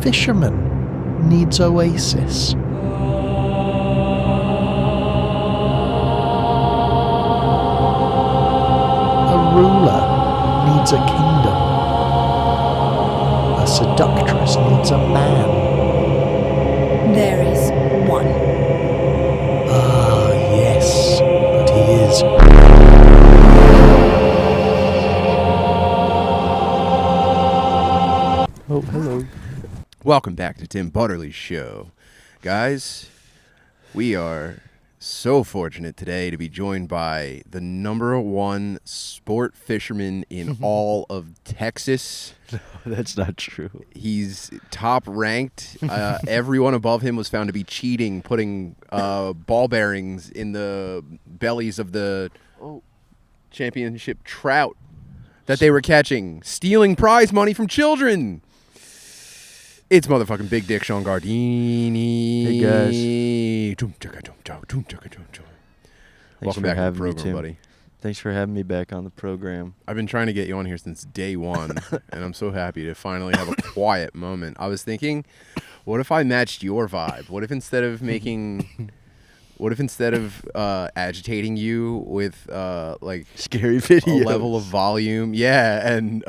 fisherman needs oasis. A ruler needs a kingdom. A seductress needs a man. There is one. Ah, yes, but he is. Oh, hello. Welcome back to Tim Butterly's show. Guys, we are so fortunate today to be joined by the number one sport fisherman in all of Texas. No, that's not true. He's top ranked. Everyone above him was found to be cheating, putting ball bearings in the bellies of the championship trout that they were catching, stealing prize money from children. It's motherfucking Big Dick Shawn Gardini. Hey, guys. Welcome back to the program, buddy. Thanks for having me back on the program. I've been trying to get you on here since day one, and I'm so happy to finally have a quiet moment. I was thinking, what if I matched your vibe? What if instead of agitating you with like scary videos, a level of volume, and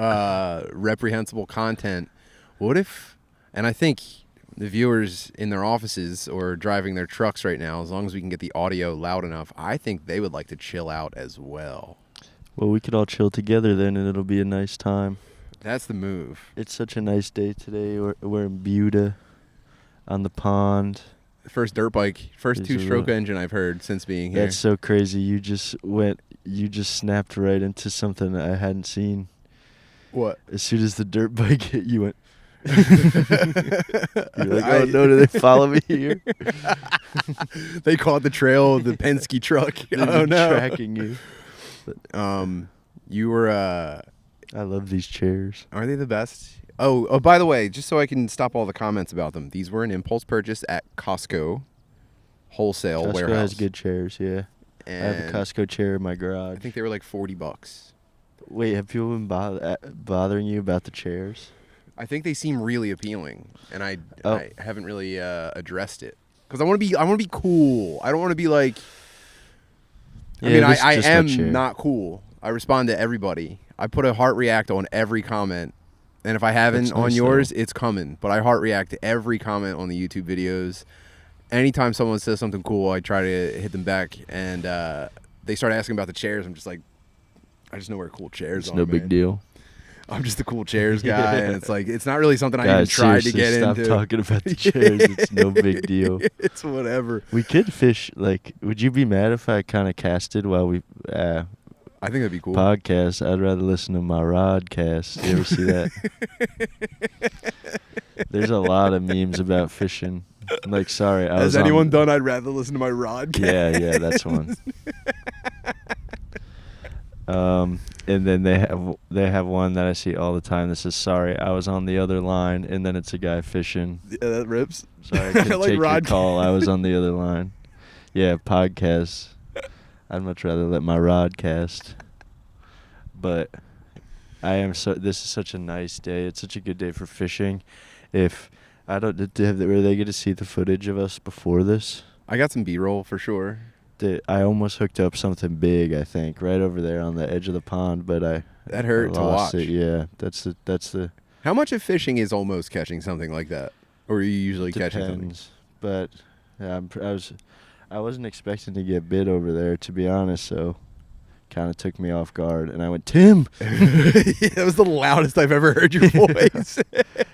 reprehensible content, what if? And I think the viewers in their offices or driving their trucks right now, as long as we can get the audio loud enough, I think they would like to chill out as well. Well, we could all chill together then, and it'll be a nice time. That's the move. It's such a nice day today. We're in Buda on the pond. First dirt bike, first two-stroke engine I've heard since being here. That's so crazy. You just snapped right into something I hadn't seen. What? As soon as the dirt bike hit, you went. You're like, oh no, do they follow me here? They caught the trail of the Penske truck. Oh no, tracking you. You were. I love these chairs. Aren't they the best? Oh, by the way, just so I can stop all the comments about them, these were an impulse purchase at Costco wholesale warehouse. Costco has good chairs, yeah. And I have a Costco chair in my garage. I think they were like $40. Wait, have people been bothering you about the chairs? I think they seem really appealing, and I haven't really addressed it because I want to be cool. I don't want to be like. I am not cool. I respond to everybody. I put a heart react on every comment, and if I haven't on yours, it's coming. But I heart react to every comment on the YouTube videos. Anytime someone says something cool, I try to hit them back, and they start asking about the chairs. I'm just like, I just know where cool chairs are. It's no big deal. I'm just the cool chairs guy, and it's like it's not really something I even tried to get into. Stop talking about the chairs. It's no big deal. It's whatever. We could fish. Like, would you be mad if I kind of casted while we? I think that'd be cool. Podcast. I'd rather listen to my rodcast. You ever see that? There's a lot of memes about fishing. Like, sorry, Has anyone done? I'd rather listen to my rodcast. Yeah, that's one. And then they have one that I see all the time. This is sorry, I was on the other line, and then it's a guy fishing. Yeah, that rips. Sorry, I couldn't take your call. I was on the other line. Yeah, podcasts. I'd much rather let my rod cast. But this is such a nice day. It's such a good day for fishing. Were they going to see the footage of us before this? I got some B-roll for sure. I almost hooked up something big, I think, right over there on the edge of the pond, but that hurt to watch. It. Yeah, that's the. How much of fishing is almost catching something like that, or are you usually catching something? Depends, but I wasn't expecting to get bit over there, to be honest. So, kind of took me off guard, and I went, Tim. That was the loudest I've ever heard your voice.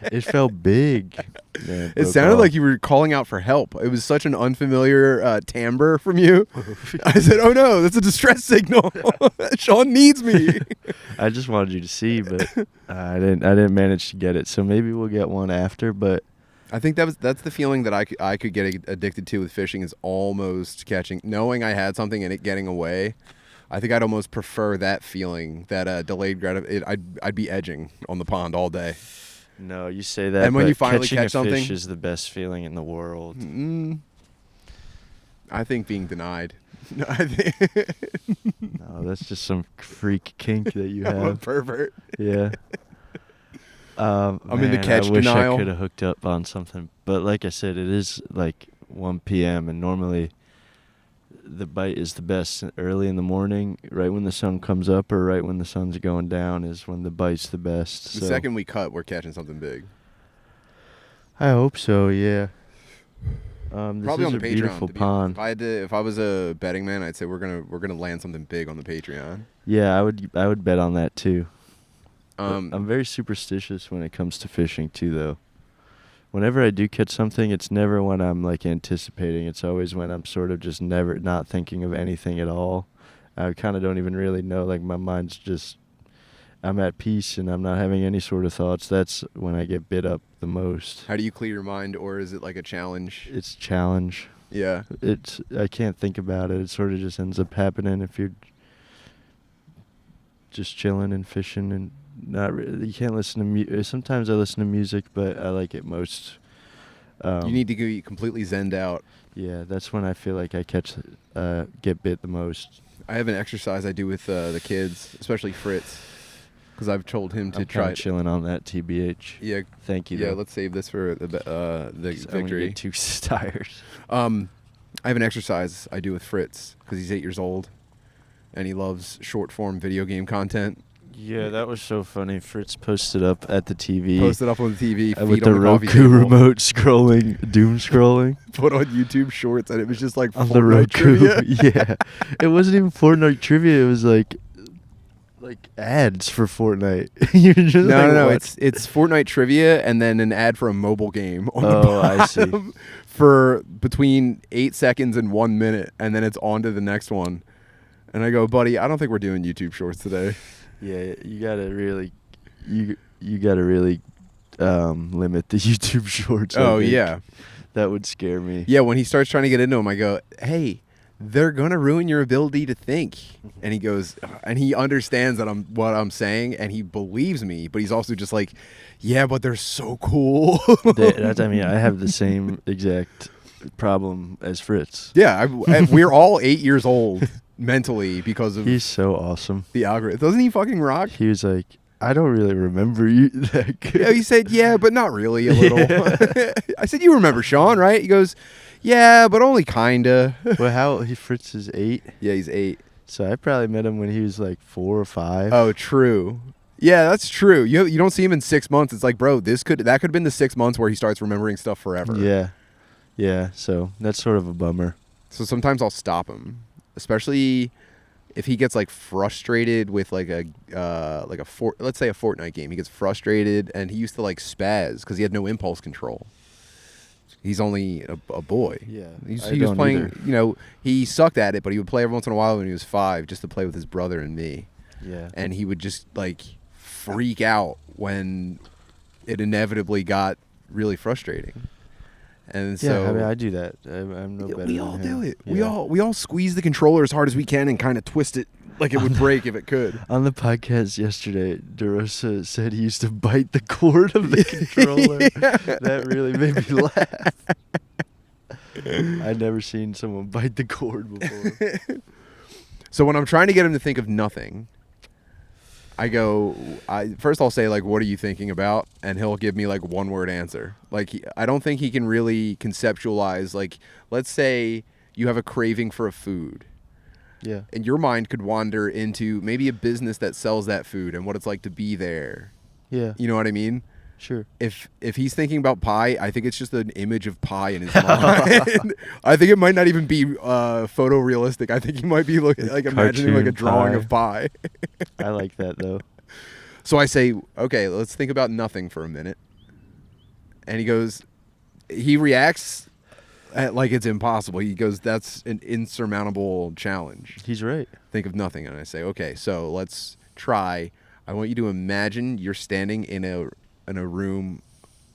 It felt big. Man, it sounded like you were calling out for help. It was such an unfamiliar timbre from you. I said, "Oh no, that's a distress signal. Shawn needs me." I just wanted you to see, but I didn't manage to get it. So maybe we'll get one after. But I think that's the feeling that I could get addicted to with fishing is almost catching, knowing I had something and it getting away. I think I'd almost prefer that feeling, that delayed gratification. I'd be edging on the pond all day. No, you say that, and when but you finally catching catch something, fish is the best feeling in the world. I think being denied. No, that's just some freak kink that you have. I'm a pervert. Yeah. I'm in the Man, catch I wish denial. I could have hooked up on something, but like I said, it is like 1 p.m. and normally the bite is the best early in the morning, right when the sun comes up or right when the sun's going down is when the bite's the best. The So second we cut, we're catching something big. I hope so. Yeah. This Probably is on a the Patreon. beautiful To be honest. pond. If I was a betting man, I'd say we're gonna land something big on the Patreon. Yeah, I would bet on that too. Um, I'm very superstitious when it comes to fishing too, though. Whenever I do catch something, it's never when I'm like anticipating. It's always when I'm sort of just never not thinking of anything at all. I kind of don't even really know. Like my mind's just, I'm at peace and I'm not having any sort of thoughts. That's when I get bit up the most. How do you clear your mind, or is it like a challenge? It's a challenge. Yeah. I can't think about it. It sort of just ends up happening if you're just chilling and fishing and not really. You can't listen to music. Sometimes I listen to music, but I like it most. You need to get completely zenned out. Yeah, that's when I feel like I get bit the most. I have an exercise I do with the kids, especially Fritz, because I've told him to I'm try. chilling on that, TBH. Yeah. Thank you. Yeah. though. Let's save this for the 'Cause I'm gonna victory. get too tired. I have an exercise I do with Fritz because he's 8 years old, and he loves short form video game content. Yeah, that was so funny. Fritz posted up at the TV. Posted up on the TV, feet with on the coffee Roku table, remote scrolling, doom scrolling. put on YouTube Shorts, and it was just like On the Fortnite Roku. trivia. Yeah. It wasn't even Fortnite trivia. It was like ads for Fortnite. You're just No. what? It's Fortnite trivia and then an ad for a mobile game on the Oh, I see. bottom for between 8 seconds and 1 minute, and then it's on to the next one. And I go, buddy, I don't think we're doing YouTube Shorts today. Yeah, you gotta really, you gotta really limit the YouTube Shorts. I Oh, think. yeah. That would scare me. Yeah, when he starts trying to get into them, I go, hey, they're going to ruin your ability to think. And he goes, and he understands that what I'm saying, and he believes me, but he's also just like, yeah, but they're so cool. I mean, I have the same exact problem as Fritz. Yeah, we're all 8 years old mentally because of He's so awesome. the algorithm. Doesn't he fucking rock? He was like, I don't really remember you that good. Yeah, he said, yeah, but not really, a little. I said, you remember Shawn, right? He goes, yeah, but only kinda. Well, Fritz is 8. Yeah, he's 8. So I probably met him when he was like 4 or 5. Oh, true. Yeah, that's true. You don't see him in 6 months. It's like, bro, that could have been the 6 months where he starts remembering stuff forever. Yeah. So that's sort of a bummer. So sometimes I'll stop him, especially if he gets like frustrated with like let's say a Fortnite game. He gets frustrated and he used to like spaz because he had no impulse control. He's only a boy. Yeah, he was playing. either. You know, he sucked at it, but he would play every once in a while when he was 5, just to play with his brother and me. Yeah. And he would just like freak out when it inevitably got really frustrating. And so Yeah, I mean, I do that. I'm no better. we than all him. do it. Yeah. We all squeeze the controller as hard as we can and kind of twist it like it would break if it could. On the podcast yesterday, DeRosa said he used to bite the cord of the controller. That really made me laugh. I'd never seen someone bite the cord before. So when I'm trying to get him to think of nothing, first I'll say, like, what are you thinking about? And he'll give me like one word answer. Like, I don't think he can really conceptualize, like, let's say you have a craving for a food. Yeah. And your mind could wander into maybe a business that sells that food and what it's like to be there. Yeah. You know what I mean? Sure. If he's thinking about pie, I think it's just an image of pie in his mind. I think it might not even be photorealistic. I think he might be imagining like a Cartoon drawing pie. of pie. I like that, though. So I say, okay, let's think about nothing for a minute. And he reacts like it's impossible. He goes, that's an insurmountable challenge. He's right. Think of nothing. And I say, okay, so let's try. I want you to imagine you're standing in a room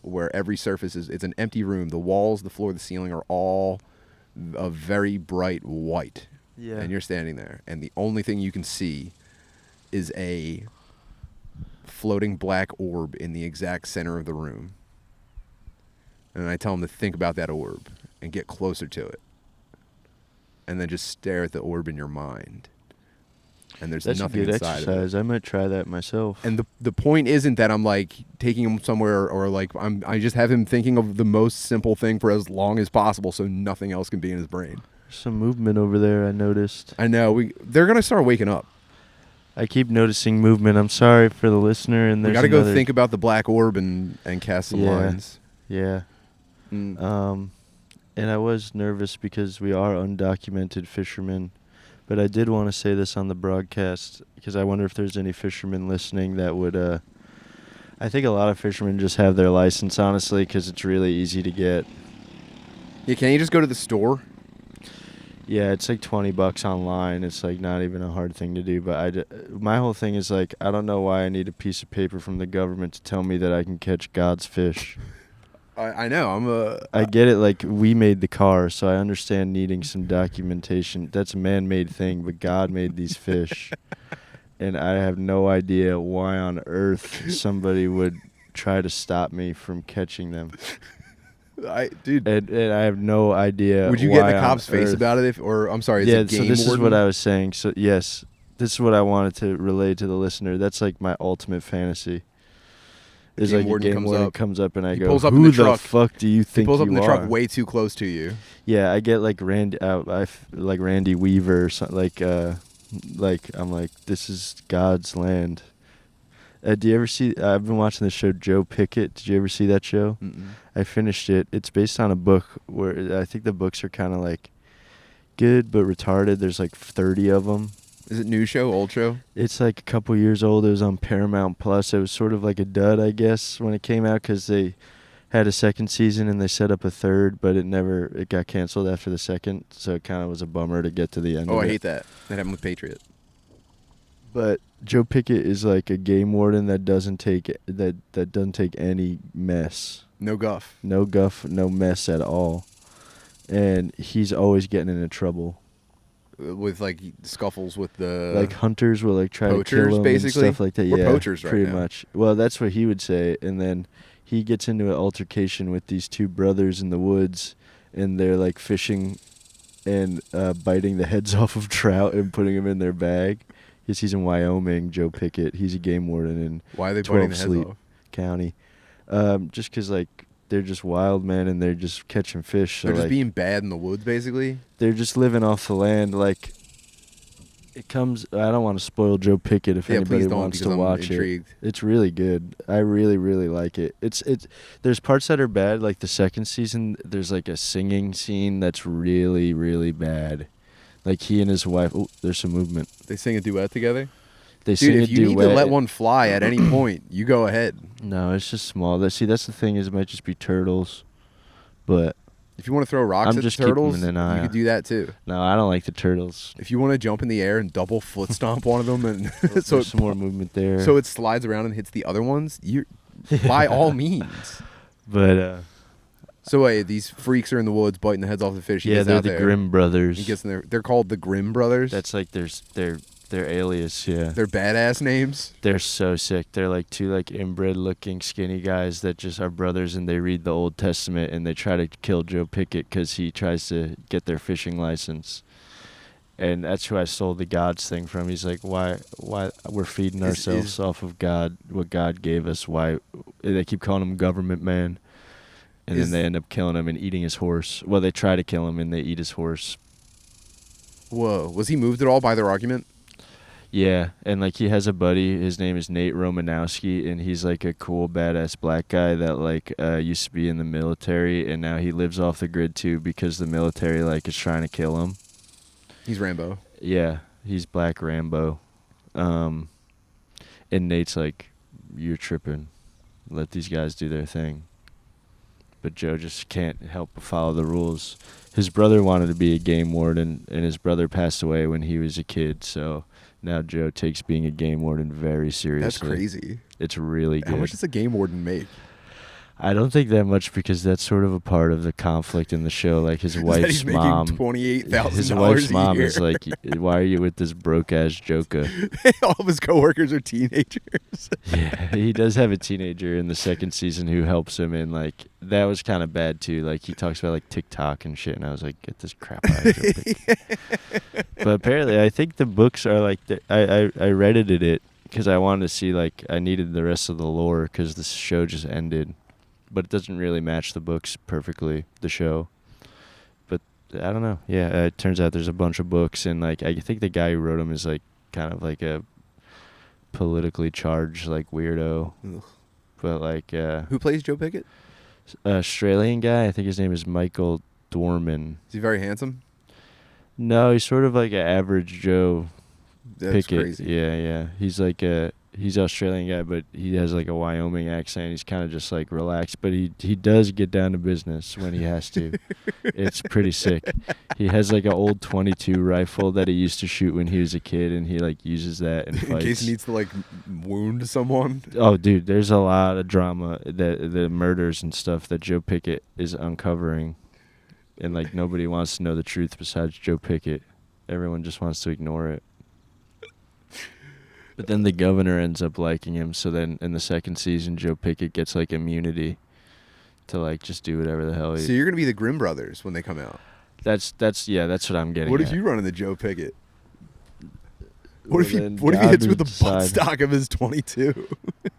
where every surface it's an empty room. The walls, the floor, the ceiling are all a very bright white. Yeah. And you're standing there, and the only thing you can see is a floating black orb in the exact center of the room. And I tell him to think about that orb and get closer to it. And then just stare at the orb in your mind. and there's That's nothing a good inside exercise. of it. I might try that myself. And the point isn't that I'm like taking him somewhere or like I just have him thinking of the most simple thing for as long as possible so nothing else can be in his brain. There's some movement over there, I noticed. I know they're gonna start waking up. I keep noticing movement. I'm sorry for the listener. And We there's got to go another- think about the black orb and cast some lines. Yeah. Mm. And I was nervous because we are undocumented fishermen. But I did want to say this on the broadcast because I wonder if there's any fishermen listening that would... I think a lot of fishermen just have their license, honestly, because it's really easy to get. Yeah, can't you just go to the store? Yeah, it's like $20 online. It's like not even a hard thing to do. But my whole thing is like, I don't know why I need a piece of paper from the government to tell me that I can catch God's fish. I know. I get it. Like, we made the car, so I understand needing some documentation. That's a man-made thing, but God made these fish. And I have no idea why on earth somebody would try to stop me from catching them. Dude. And I have no idea. Would you why get in the cop's on face earth. about it? I'm sorry. Yeah, It's a so game this warden? is what I was saying. So, yes, this is what I wanted to relay to the listener. That's like my ultimate fantasy. Is Game like warden a game comes warden up. comes up and I He go, pulls up in who the truck. fuck do you think He pulls up you in the are? truck way too close to you. Yeah, I get like like Randy Weaver or something. Like I'm like, this is God's land. Do you ever see? I've been watching the show Joe Picket. Did you ever see that show? Mm-mm. I finished it. It's based on a book where I think the books are kind of like good but retarded. There's like 30 of them. Is it new show, old show? It's like a couple years old. It was on Paramount Plus. It was sort of like a dud, I guess, when it came out because they had a second season and they set up a third, but it got canceled after the second. So it kind of was a bummer to get to the end. Oh, of I it. hate that. That happened with Patriot. But Joe Pickett is like a game warden that doesn't take any mess. No guff. No guff, no mess at all. And he's always getting into trouble. With like scuffles with the Like hunters will like try poachers, to kill him basically? and stuff like that. We're yeah, poachers right pretty now. much. Well, that's what he would say. And then he gets into an altercation with these two brothers in the woods, and they're like fishing and biting the heads off of trout and putting them in their bag. Because he's in Wyoming, Joe Pickett. He's a game warden in Why are they biting 12 the heads Sleep off? County. Just because like they're just wild, man, and they're just catching fish. So They're just like, being bad in the woods, basically. they're just living off the land. Like, it comes. I don't want to spoil Joe Pickett if Yeah, anybody please don't, wants because to I'm watch intrigued. it. It's really good. I really, really like it. It's. There's parts that are bad. Like the second season, there's like a singing scene that's really, really bad. Like he and his wife. Oh, there's some movement. They sing a duet together. They Dude, sing if a you need duet. to let one fly at any point, you go ahead. No, it's just small. That's the thing is it might just be turtles, but If you want to throw rocks I'm at just the turtles, keeping an eye you could out. do that too. no, I don't like the turtles. If you want to jump in the air and double foot stomp one of them, and so There's some more movement there. so it slides around and hits the other ones, you by all means. but So wait, these freaks are in the woods biting the heads off the fish. He yeah, gets they're out the there. Grimm brothers. He gets in there. They're called the Grimm brothers. That's like their alias, yeah. They're badass names. They're so sick. They're like two like inbred looking skinny guys that just are brothers, and they read the Old Testament and they try to kill Joe Pickett because he tries to get their fishing license. And that's who I stole the gods thing from. He's like, why we're feeding ourselves off of God, what God gave us. Why they keep calling him government man, and then they end up killing him and eating his horse. Well, they try to kill him and they eat his horse. Whoa, was he moved at all by their argument? Yeah, and like he has a buddy, his name is Nate Romanowski, and he's like a cool badass black guy that like used to be in the military, and now he lives off the grid too because the military like is trying to kill him. He's Rambo. Yeah, he's Black Rambo. And Nate's like, you're tripping. Let these guys do their thing. But Joe just can't help but follow the rules. His brother wanted to be a game warden, and his brother passed away when he was a kid, so now Joe takes being a game warden very seriously. That's crazy. It's really good. How much does a game warden make? I don't think that much because that's sort of a part of the conflict in the show. Like his Is that wife's he's making mom, $28,000 his wife's a mom year. is like, "Why are you with this broke ass joker?" All of his coworkers are teenagers. Yeah, he does have a teenager in the second season who helps him, and like that was kind of bad too. Like he talks about like TikTok and shit, and I was like, "Get this crap out of here." But apparently, I think the books are like I reddited it because I wanted to see like I needed the rest of the lore because the show just ended. But it doesn't really match the books perfectly, the show. But I don't know. Yeah, it turns out there's a bunch of books, and like I think the guy who wrote them is like kind of like a politically charged like weirdo. Ugh. But like Who plays Joe Pickett? Australian guy, I think his name is Michael Dorman. Is he very handsome? No, he's sort of like an average Joe That's Pickett. crazy. Yeah. He's like he's Australian guy, but he has like a Wyoming accent. He's kind of just like relaxed, but he does get down to business when he has to. It's pretty sick. He has like an old .22 rifle that he used to shoot when he was a kid, and he like uses that in fights. In case he needs to like wound someone. Oh, dude, there's a lot of drama, the murders and stuff that Joe Pickett is uncovering, and like nobody wants to know the truth besides Joe Pickett. Everyone just wants to ignore it. But then the governor ends up liking him, so then in the second season, Joe Pickett gets like immunity to like just do whatever the hell So he. you're gonna be the Grimm brothers when they come out. That's what I'm getting. What if at. you run into Joe Pickett? Well, What if he then hits God with the butt decide. stock of his 22?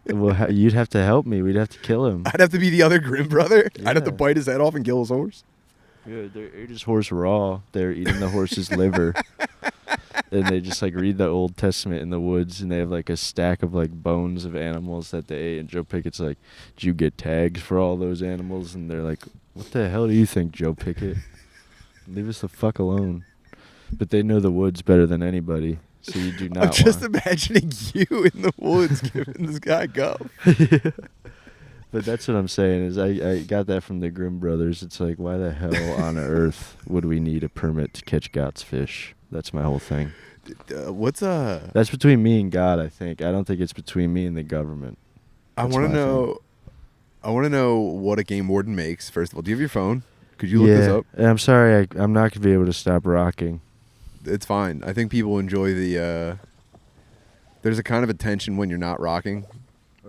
Well, you'd have to help me. We'd have to kill him. I'd have to be the other Grimm brother. I'd have to Yeah. bite his head off and kill his horse. Yeah, they ate his horse raw. They're eating the horse's liver. And they just like read the Old Testament in the woods, and they have like a stack of like bones of animals that they ate. And Joe Pickett's like, "Did you get tags for all those animals?" And they're like, "What the hell do you think, Joe Pickett? Leave us the fuck alone." But they know the woods better than anybody, so you do not. I'm just want- imagining you in the woods giving this guy go. But that's what I'm saying is I got that from the Grimm brothers. It's like, why the hell on earth would we need a permit to catch God's fish? That's my whole thing. What's That's between me and God, I think. I don't think it's between me and the government. I That's want to my thing. know. I want to know what a game warden makes. First of all, do you have your phone? Could you look this up? And I'm sorry, I'm not gonna be able to stop rocking. It's fine. I think people enjoy the. There's a kind of a tension when you're not rocking.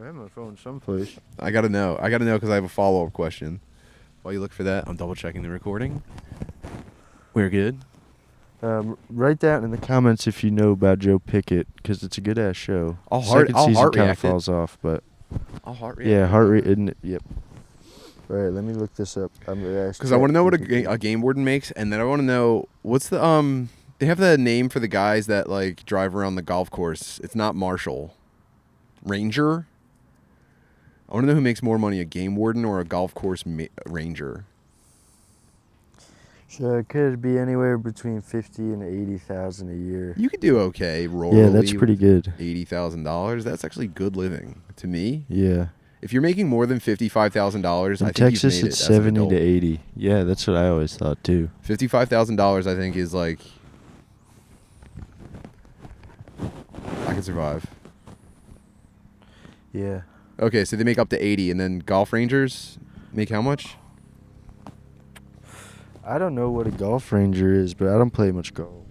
I have my phone someplace. I gotta know because I have a follow-up question. While you look for that, I'm double checking the recording. We're good. Write down in the comments if you know about Joe Pickett, because it's a good ass show. I'll Second season heart kind of react it. falls off, but I'll heart yeah, heart rate. Yep. All right, let me look this up. I'm gonna ask Because I want to know what ChatGPT. a game warden makes, and then I want to know what's the They have the name for the guys that like drive around the golf course. It's not marshal, ranger. I want to know who makes more money, a game warden or a golf course ranger. So it could be anywhere between 50 and 80,000 a year. You could do okay, rurally. Yeah, that's pretty good. $80,000. That's actually good living to me. Yeah. If you're making more than $55,000, In I think Texas, you've made it's it as an 70 adult. to 80. Yeah, that's what I always thought too. $55,000, I think, is like I can survive. Yeah. Okay, so they make up to 80, and then golf rangers make how much? I don't know what a golf ranger is, but I don't play much golf.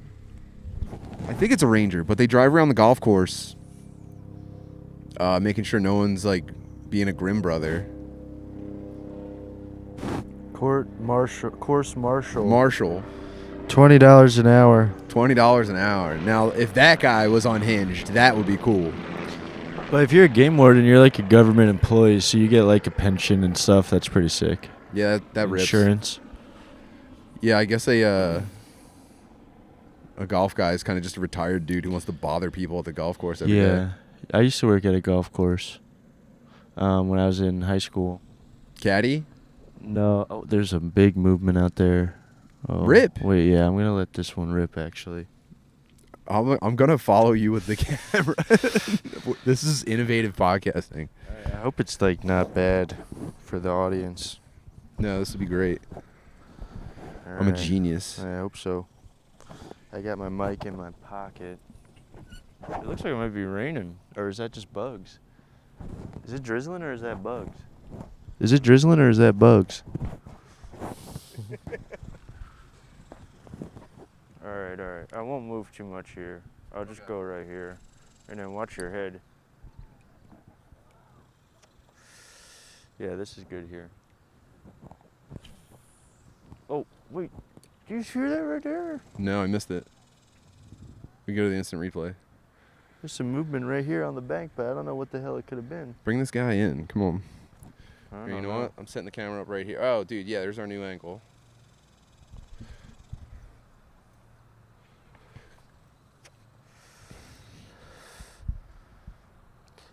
I think it's a ranger, but they drive around the golf course, making sure no one's like being a Grimm brother. Course marshal. Marshal, $20 an hour. $20 an hour. Now, if that guy was unhinged, that would be cool. But if you're a game warden, you're like a government employee, so you get like a pension and stuff. That's pretty sick. Yeah, that rips. Insurance. Yeah, I guess a golf guy is kind of just a retired dude who wants to bother people at the golf course every day. Yeah. I used to work at a golf course when I was in high school. Caddy? No, oh, there's a big movement out there. Oh, Rip. Wait, yeah, I'm going to let this one rip, actually. I'm going to follow you with the camera. This is innovative podcasting. I hope it's, like, not bad for the audience. No, this would be great. I'm a Alright. genius. I hope so. I got my mic in my pocket. It looks like it might be raining. Or is that just bugs? Is it drizzling or is that bugs? Is it drizzling or is that bugs? Alright. I won't move too much here. I'll just go right here. And then watch your head. Yeah, this is good here. Oh, wait. Do you hear that right there? No, I missed it. We go to the instant replay. There's some movement right here on the bank, but I don't know what the hell it could have been. Bring this guy in. Come on. I Here, you don't know what? I'm setting the camera up right here. Oh, dude, yeah, there's our new angle.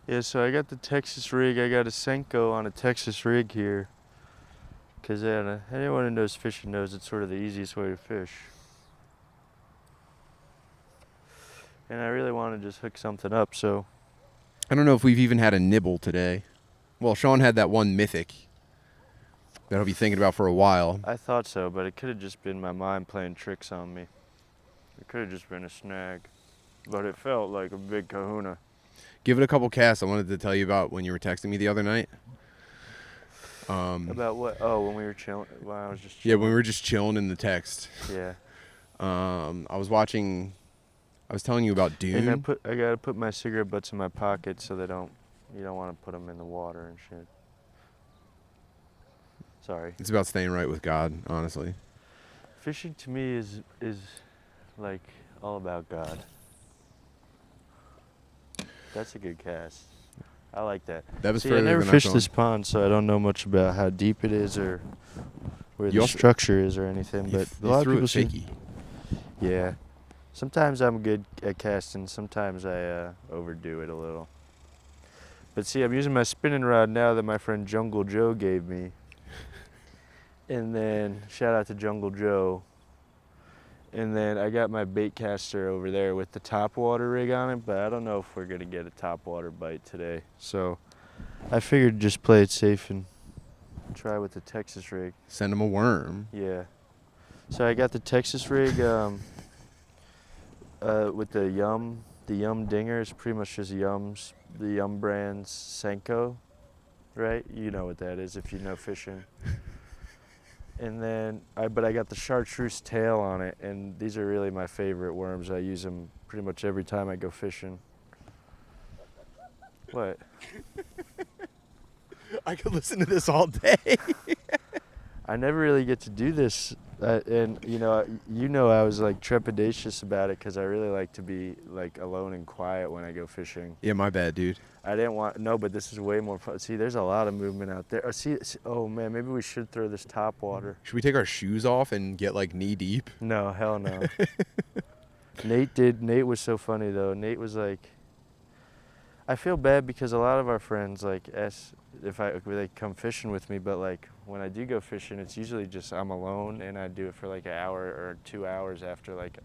Yeah, so I got the Texas rig. I got a Senko on a Texas rig here. Because anyone who knows fishing knows it's sort of the easiest way to fish. And I really want to just hook something up, so. I don't know if we've even had a nibble today. Well, Shawn had that one mythic that I'll be thinking about for a while. I thought so, but it could have just been my mind playing tricks on me. It could have just been a snag. But it felt like a big kahuna. Give it a couple casts. I wanted to tell you about when you were texting me the other night. About what? Oh, when we were chilling. When I was just chilling. Yeah, when we were just chilling in the text. Yeah. I was telling you about Dune. And I gotta put my cigarette butts in my pocket so you don't want to put them in the water and shit. Sorry. It's about staying right with God, honestly. Fishing to me is like all about God. That's a good cast. I like that. That was See, further I never than fished I've this gone. pond, so I don't know much about how deep it is or where You the also- structure is or anything. But a lot of threw people it seem. shaky. Yeah. Sometimes I'm good at casting. Sometimes I overdo it a little. But see, I'm using my spinning rod now that my friend Jungle Joe gave me. And then, shout out to Jungle Joe. And then I got my bait caster over there with the top water rig on it, but I don't know if we're going to get a top water bite today. So I figured just play it safe and try with the Texas rig. Send him a worm. Yeah. So I got the Texas rig with the Yum Dinger. It's pretty much just Yum's, the Yum brand's Senko, right? You know what that is if you know fishing. And then, but I got the chartreuse tail on it, and these are really my favorite worms. I use them pretty much every time I go fishing. What? I could listen to this all day. I never really get to do this, and you know, I was like trepidatious about it because I really like to be like alone and quiet when I go fishing. Yeah, my bad, dude. I didn't want but this is way more fun. See, there's a lot of movement out there. Oh man, maybe we should throw this top water. Should we take our shoes off and get like knee deep? No, hell no. Nate was so funny though. Nate was like, I feel bad because a lot of our friends like ask if they come fishing with me, but like when I do go fishing, it's usually just I'm alone and I do it for like an hour or 2 hours after like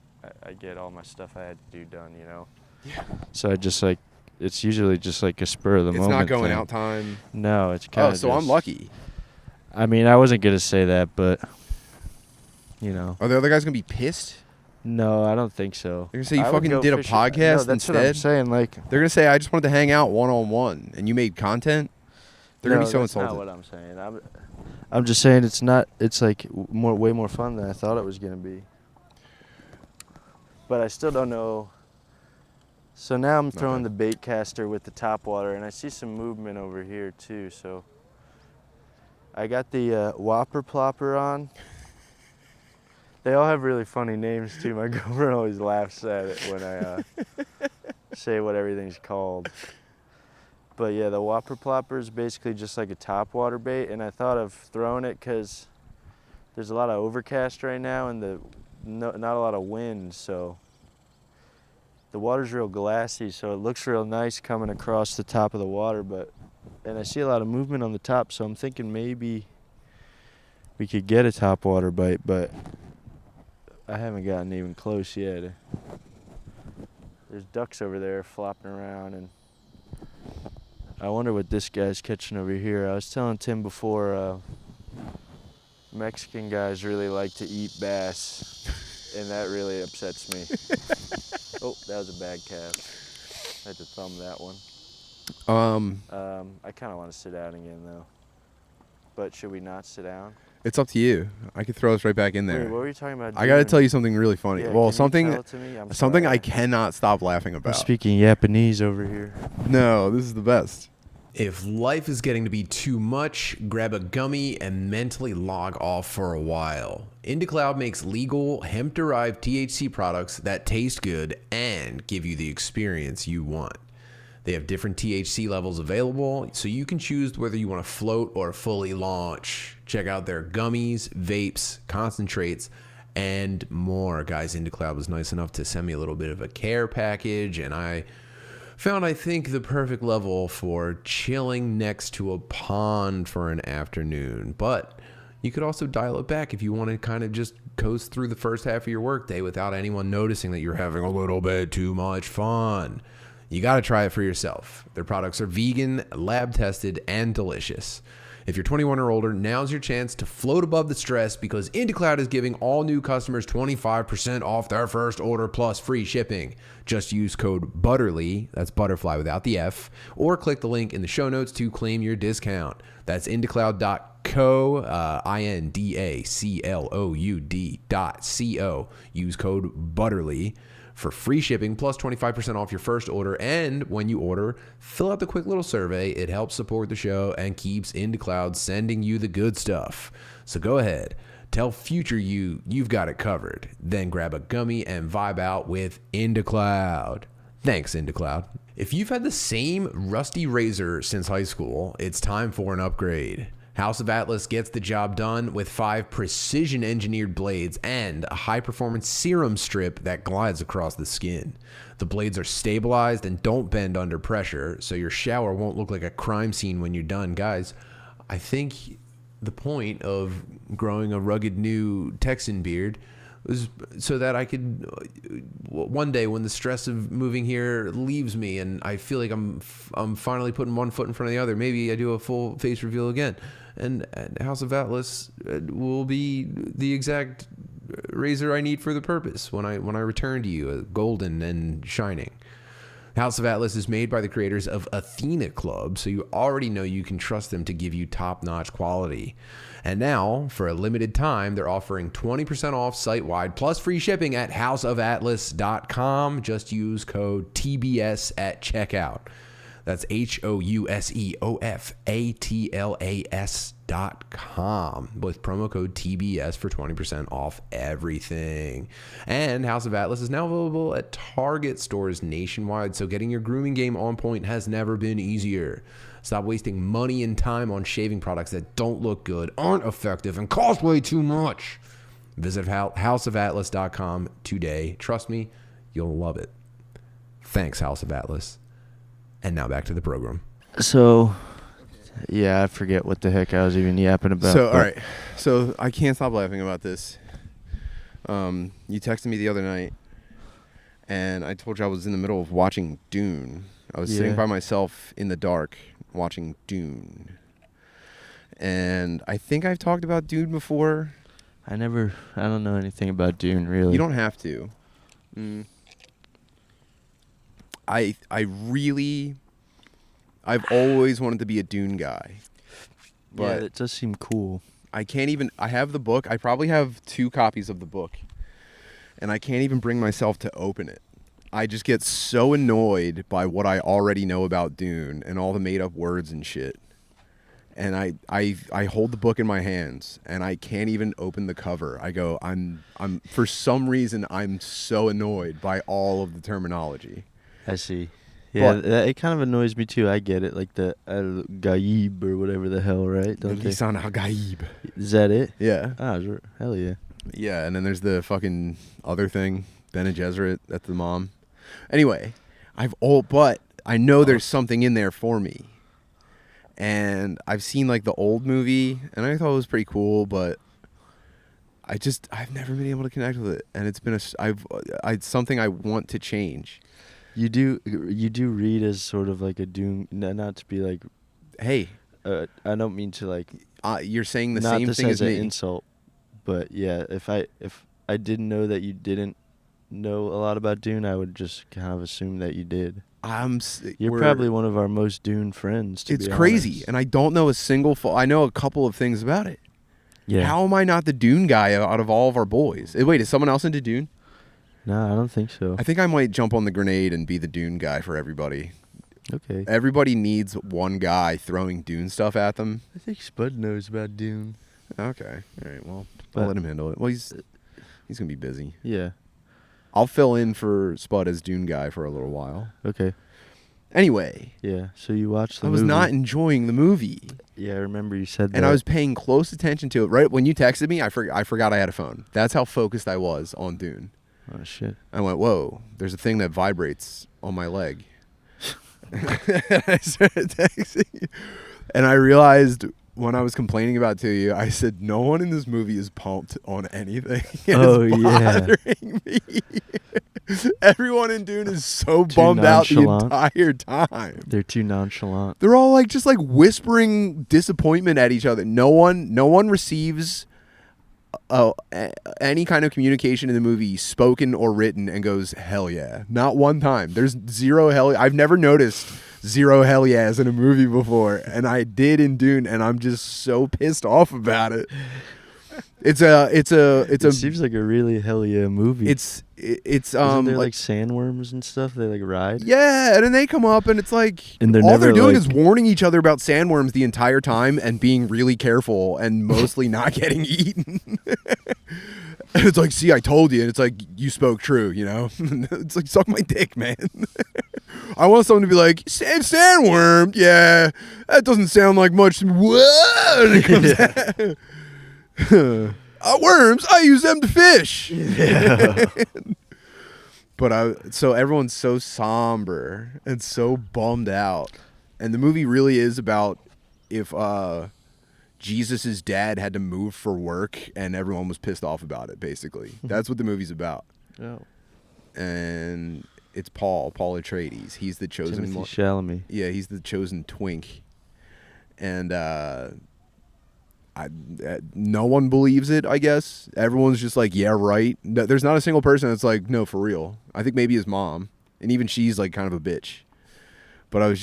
I get all my stuff I had to do done, you know. Yeah. So I just like it's usually just like a spur of the moment. It's not going thing. out time. No, it's kind of. Oh, so I'm lucky. I mean, I wasn't gonna say that, but you know. Are the other guys gonna be pissed? No, I don't think so. They're gonna say you I would fucking go did a fishing. podcast No, that's instead. what I'm saying. Like, They're gonna say I just wanted to hang out one-on-one, and you made content. They're gonna be so that's insulted. not what I'm saying. I'm just saying it's not. It's like way more fun than I thought it was gonna be. But I still don't know. So now I'm throwing the bait caster with the top water, and I see some movement over here too. So I got the Whopper Plopper on. They all have really funny names too. My girlfriend always laughs at it when I say what everything's called. But yeah, the Whopper Plopper is basically just like a top water bait, and I thought of throwing it because there's a lot of overcast right now and not a lot of wind, so the water's real glassy, so it looks real nice coming across the top of the water, and I see a lot of movement on the top, so I'm thinking maybe we could get a top water bite, but I haven't gotten even close yet. There's ducks over there flopping around, and I wonder what this guy's catching over here. I was telling Tim before, Mexican guys really like to eat bass, and that really upsets me. Oh, that was a bad cast. I had to thumb that one. I kind of want to sit out again, though. But should we not sit down? It's up to you. I could throw us right back in there. Wait, what were you talking about? I got to tell you something really funny. Yeah, Well, can you something tell it to me? I'm something sorry. I cannot stop laughing I'm about. speaking Japanese over here. No, this is the best. If life is getting to be too much, grab a gummy and mentally log off for a while. IndaCloud makes legal, hemp-derived THC products that taste good and give you the experience you want. They have different THC levels available, so you can choose whether you want to float or fully launch. Check out their gummies, vapes, concentrates, and more. Guys, IndaCloud was nice enough to send me a little bit of a care package, and I found, I think, the perfect level for chilling next to a pond for an afternoon. But you could also dial it back if you want to kind of just coast through the first half of your workday without anyone noticing that you're having a little bit too much fun. You got to try it for yourself. Their products are vegan, lab tested, and delicious. If you're 21 or older, now's your chance to float above the stress because IndaCloud is giving all new customers 25% off their first order plus free shipping. Just use code BUTTERLY, that's butterfly without the F, or click the link in the show notes to claim your discount. That's indacloud.co, INDACLOUD.co. Use code BUTTERLY for free shipping plus 25% off your first order. And when you order, fill out the quick little survey. It helps support the show and keeps IndaCloud sending you the good stuff. So go ahead, tell future you've got it covered. Then grab a gummy and vibe out with IndaCloud. Thanks, IndaCloud. If you've had the same rusty razor since high school, it's time for an upgrade. House of Atlas gets the job done with 5 precision-engineered blades and a high-performance serum strip that glides across the skin. The blades are stabilized and don't bend under pressure, so your shower won't look like a crime scene when you're done. Guys, I think the point of growing a rugged new Texan beard was so that I could, one day when the stress of moving here leaves me and I feel like I'm finally putting one foot in front of the other, maybe I do a full face reveal again. And House of Atlas will be the exact razor I need for the purpose when I return to you, golden and shining. House of Atlas is made by the creators of Athena Club, so you already know you can trust them to give you top-notch quality. And now, for a limited time, they're offering 20% off site-wide plus free shipping at houseofatlas.com. Just use code TBS at checkout. That's HOUSEOFATLAS.com with promo code TBS for 20% off everything. And House of Atlas is now available at Target stores nationwide, so getting your grooming game on point has never been easier. Stop wasting money and time on shaving products that don't look good, aren't effective, and cost way too much. Visit houseofatlas.com today. Trust me, you'll love it. Thanks, House of Atlas. And now back to the program. So, yeah, I forget what the heck I was even yapping about. So, all right. So, I can't stop laughing about this. You texted me the other night, and I told you I was in the middle of watching Dune. I was sitting by myself in the dark watching Dune. And I think I've talked about Dune before. I don't know anything about Dune, really. You don't have to. I've always wanted to be a Dune guy. But yeah, it does seem cool. I have the book. I probably have 2 copies of the book. And I can't even bring myself to open it. I just get so annoyed by what I already know about Dune and all the made up words and shit. And I hold the book in my hands and I can't even open the cover. I go, I'm for some reason I'm so annoyed by all of the terminology. I see. Yeah, it kind of annoys me too. I get it, like the Al-Gaib or whatever the hell, right? Don't they? Lisan al-Gaib. Is that it? Yeah. Ah, hell yeah. Yeah, and then there's the fucking other thing, Bene Gesserit. That's the mom. Anyway, but I know there's something in there for me. And I've seen like the old movie, and I thought it was pretty cool, but I've never been able to connect with it, and it's been it's something I want to change. You do read as sort of like a Dune, not to be like, hey, I don't mean to like. You're saying the not same this thing as an me. Insult, but yeah, if I didn't know that you didn't know a lot about Dune, I would just kind of assume that you did. You're we're- probably one of our most Dune friends. To It's be crazy, honest. and I don't know a single. I know a couple of things about it. Yeah. How am I not the Dune guy out of all of our boys? Wait, is someone else into Dune? No, I don't think so. I think I might jump on the grenade and be the Dune guy for everybody. Okay. Everybody needs one guy throwing Dune stuff at them. I think Spud knows about Dune. Okay, all right. Well, But- I'll let him handle it. Well, he's gonna be busy. Yeah. I'll fill in for Spud as Dune guy for a little while. Okay. Anyway, Yeah. So you watched the I was movie. not enjoying the movie, Yeah, I remember you said that. and I was paying close attention to it. Right when you texted me, I forgot I had a phone. That's how focused I was on Dune. Oh shit. I went, whoa, there's a thing that vibrates on my leg. I started texting you. And I realized when I was complaining about it to you, I said, no one in this movie is pumped on anything. Oh, It's yeah. bothering me. Everyone in Dune is so Too bummed out the nonchalant. entire time. They're too nonchalant. They're all just whispering disappointment at each other. No one receives any kind of communication in the movie, spoken or written, and goes, hell yeah. Not one time. There's zero hell. I've never noticed zero hell yeahs in a movie before, and I did in Dune, and I'm just so pissed off about it. It seems like a really hell yeah movie. it's Isn't there like sandworms and stuff they like ride? yeah, and then they come up and it's like And they're all they're never, doing like- is warning each other about sandworms the entire time and being really careful and mostly not getting eaten. And it's like, see, I told you. And it's like, you spoke true, you know? It's like, suck my dick, man. I want someone to be like, sandworm? Yeah, that doesn't sound like much. Whoa! And it comes out. Worms, I use them to fish. Yeah. But so everyone's so somber and so bummed out. And the movie really is about if Jesus's dad had to move for work and everyone was pissed off about it, basically. That's what the movie's about. Oh. And it's Paul Atreides. He's the chosen Timothy one. Chalamet. Yeah, he's the chosen twink. And no one believes it, I guess. Everyone's just like, yeah, right. There's not a single person that's like, no, for real. I think maybe his mom. And even she's like kind of a bitch. But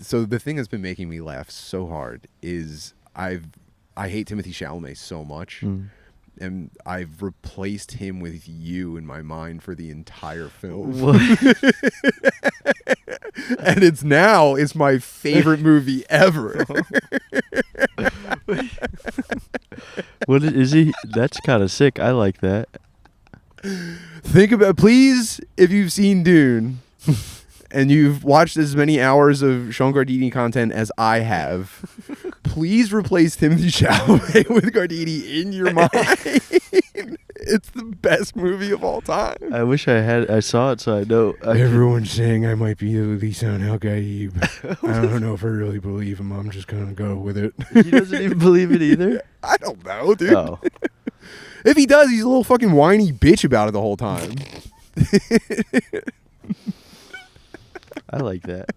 so the thing that's been making me laugh so hard is I hate Timothy Chalamet so much. And I've replaced him with you in my mind for the entire film. What? And it's my favorite movie ever. What is he? That's kind of sick. I like that. Think about, please, if you've seen Dune and you've watched as many hours of Shawn Gardini content as I have, please replace Timothy Chalamet with Gardini in your mind. It's the best movie of all time. I wish I saw it so I know. Everyone's saying I might be Lisa and Al Gaib. I don't know if I really believe him. I'm just gonna go with it. He doesn't even believe it either. I don't know, dude. Oh. If he does, he's a little fucking whiny bitch about it the whole time. I like that.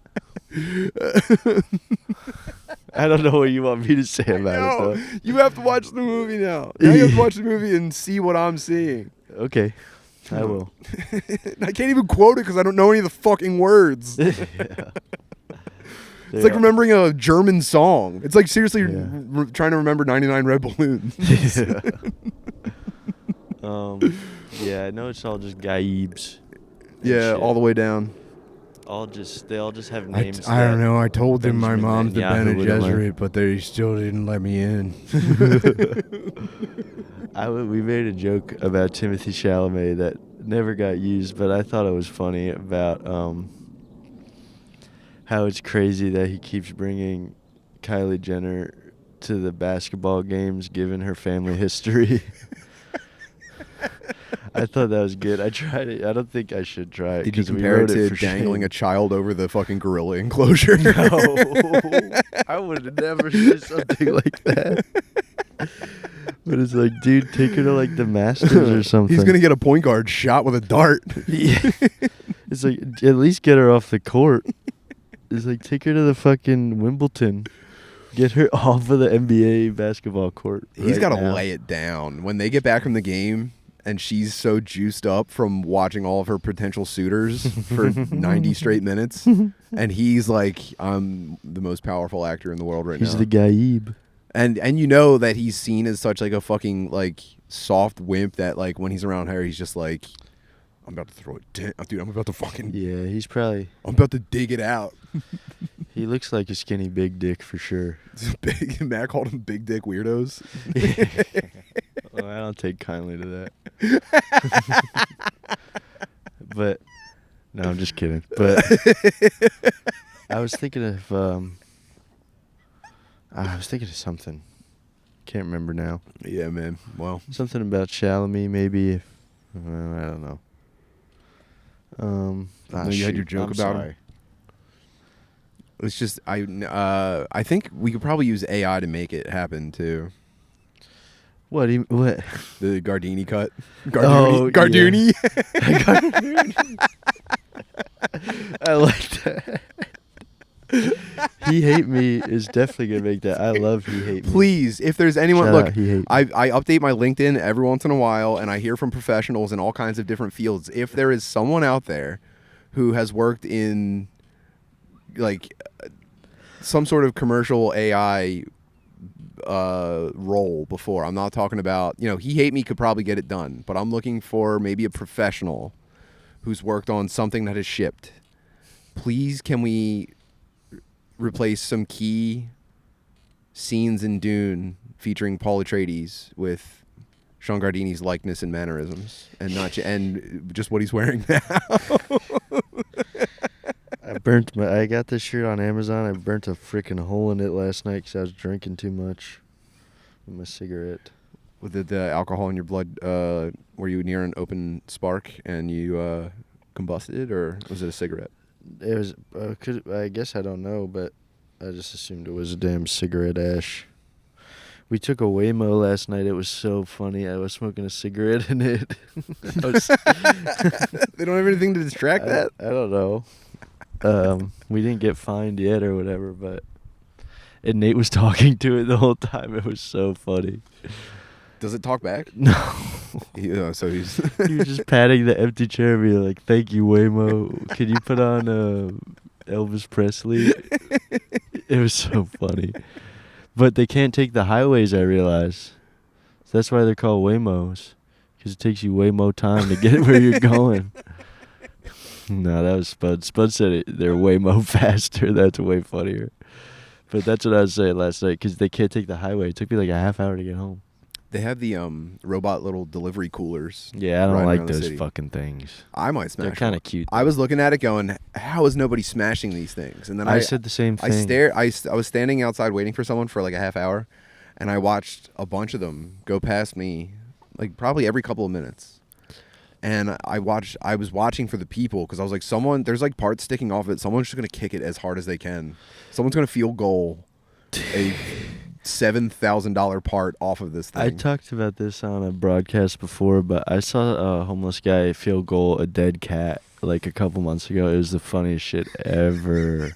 I don't know what you want me to say about it, No, though. you have to watch the movie now. Now you have to watch the movie and see what I'm seeing. Okay, I will. I can't even quote it because I don't know any of the fucking words. It's like remembering a German song. It's like seriously trying to remember 99 Red Balloons. Yeah, I know it's all just Gaibs. Yeah, all the way down. They all just have names. I don't know. I told them my Benjamin mom's the Netanyahu Bene wouldn't like. Gesserit, but they still didn't let me in. We made a joke about Timothy Chalamet that never got used, but I thought it was funny about how it's crazy that he keeps bringing Kylie Jenner to the basketball games given her family history. I thought that was good. I tried it. I don't think I should try it. Did you 'cause we compare it wrote to for dangling shame. a child over the fucking gorilla enclosure? No, I would have never said something like that. But it's like, dude, take her to like the Masters or something. He's gonna get a point guard shot with a dart. Yeah. It's like, at least get her off the court. It's like, take her to the fucking Wimbledon. Get her off of the NBA basketball court. He's right got to now. lay it down when they get back from the game. and she's so juiced up from watching all of her potential suitors for 90 straight minutes, and he's like, I'm the most powerful actor in the world right now. He's the Gaib. And you know that he's seen as such like a fucking like soft wimp that like when he's around her he's just like, I'm about to throw it down, dude. I'm about to fucking. Yeah, he's probably. I'm about to dig it out. He looks like a skinny big dick for sure. Big Matt called him big dick weirdos. Well, I don't take kindly to that. But no, I'm just kidding. But I was thinking of something. Can't remember now. Yeah, man. Well, Something about Chalamet, maybe. I don't know. No, you had your joke about him? It's just I think we could probably use AI to make it happen too. What? What? The Gardini cut. Oh, Garduni. I like that. He Hate Me is definitely gonna make that. I love He Hate Me. Please, if there's anyone, Shout look, out, He Hate Me. I update my LinkedIn every once in a while, and I hear from professionals in all kinds of different fields. If there is someone out there who has worked in like some sort of commercial AI role before, I'm not talking about, He Hate Me could probably get it done, but I'm looking for maybe a professional who's worked on something that has shipped. Please, can we replace some key scenes in Dune featuring Paul Atreides with Shawn Gardini's likeness and mannerisms, and and just what he's wearing now? I got this shirt on Amazon. I burnt a freaking hole in it last night because I was drinking too much with my cigarette. With the alcohol in your blood, were you near an open spark and you combusted, or was it a cigarette? It was. I guess I don't know, but I just assumed it was a damn cigarette ash. We took a Waymo last night. It was so funny. I was smoking a cigarette in it. They don't have anything to distract that? I don't know. We didn't get fined yet or whatever, but and Nate was talking to it the whole time. It was so funny. Does it talk back? No. So he's He was just patting the empty chair and be like, "Thank you, Waymo. Can you put on Elvis Presley?" It was so funny. But they can't take the highways, I realize. So that's why they're called Waymos, because it takes you way more time to get where you're going. No, that was Spud. Spud said they're way more faster. That's way funnier. But that's what I was saying last night, because they can't take the highway. It took me like a half hour to get home. They have the robot little delivery coolers. Yeah, I don't riding like around the those city. fucking things. I might smash. They're kind one. of cute. I was looking at it going, how is nobody smashing these things? And then I said the same thing. I was standing outside waiting for someone for like a half hour, and I watched a bunch of them go past me, like probably every couple of minutes. And I was watching for the people, because I was like, there's like parts sticking off it. Someone's just gonna kick it as hard as they can. Someone's gonna field goal a $7,000 part off of this thing. I talked about this on a broadcast before, but I saw a homeless guy field goal a dead cat like a couple months ago. It was the funniest shit ever.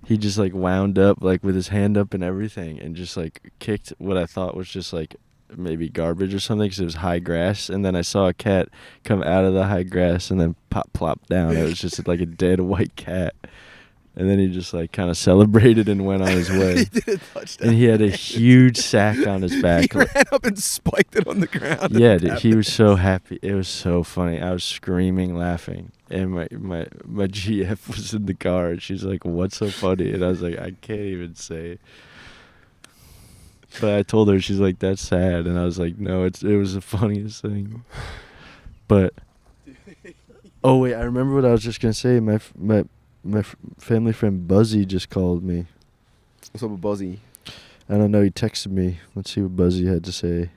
He just like wound up like with his hand up and everything, and just like kicked what I thought was just like maybe garbage or something, because it was high grass. And then I saw a cat come out of the high grass and then plop down. It was just like a dead white cat. And then he just like kind of celebrated and went on his way. He did a touchdown. And he had a huge sack on his back. He ran up and spiked it on the ground. Yeah, dude, he was so happy. It was so funny. I was screaming, laughing. And my GF was in the car, and she's like, "What's so funny?" And I was like, "I can't even say." But I told her, she's like, "That's sad." And I was like, "No, it was the funniest thing." But oh wait, I remember what I was just gonna say. My family friend Buzzy just called me. What's up with Buzzy? I don't know. He texted me. Let's see what Buzzy had to say.